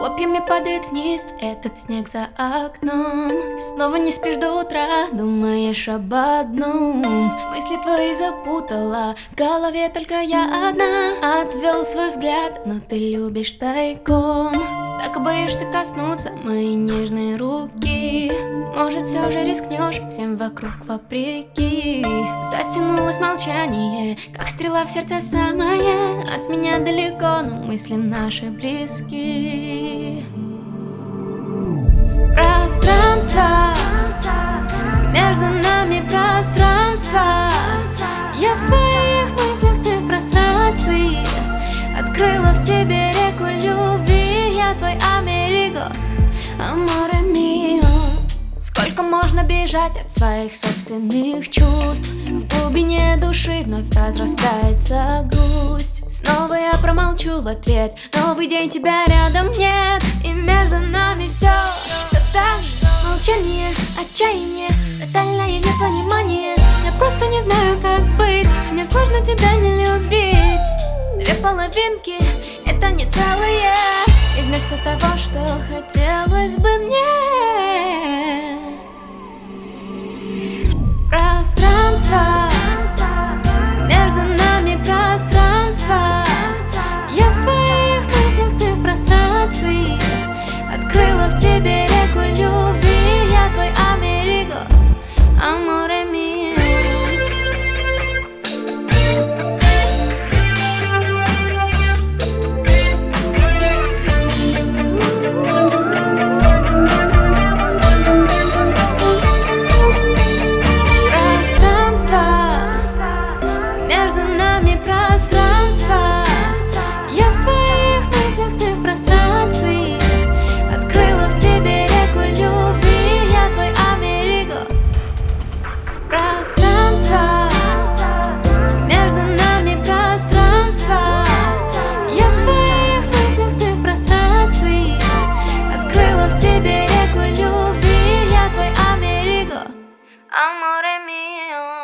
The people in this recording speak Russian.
Хлопьями падает вниз этот снег за окном. Снова не спишь до утра, думаешь об одном. Мысли твои запутала, в голове только я одна. Отвел свой взгляд, но ты любишь тайком. Так и боишься коснуться моей нежной руки. Может, все же рискнешь, всем вокруг вопреки. Затянулось молчание, как стрела в сердце самое. От меня далеко, но мысли наши близки. Пространство, между нами пространство. Я в своих мыслях, ты в прострации. Открыла в тебе реку любви. Я твой америго, аморе мио. Сколько можно бежать от своих собственных чувств? В глубине души вновь разрастается грусть. Снова я промолчу в ответ. Новый день, тебя рядом нет. И между нами все так же. Молчание, отчаяние, тотальное непонимание. Я просто не знаю, как быть. Мне сложно тебя не любить. Две половинки, это не целые. И вместо того, что хотелось бы мне, пространство, между нами пространство. Я в своих мыслях, ты в прострации. Открыла в тебе реку любви. Я твой америго, аморе мио. Между нами пространство. Я в своих мыслях, ты в прострации. Открыла в тебе реку любви. Я твой америго, пространство. Между нами пространство. Я в своих мыслях, ты в прострации. Открыла в тебе реку любви. Я твой америго, аморе мио.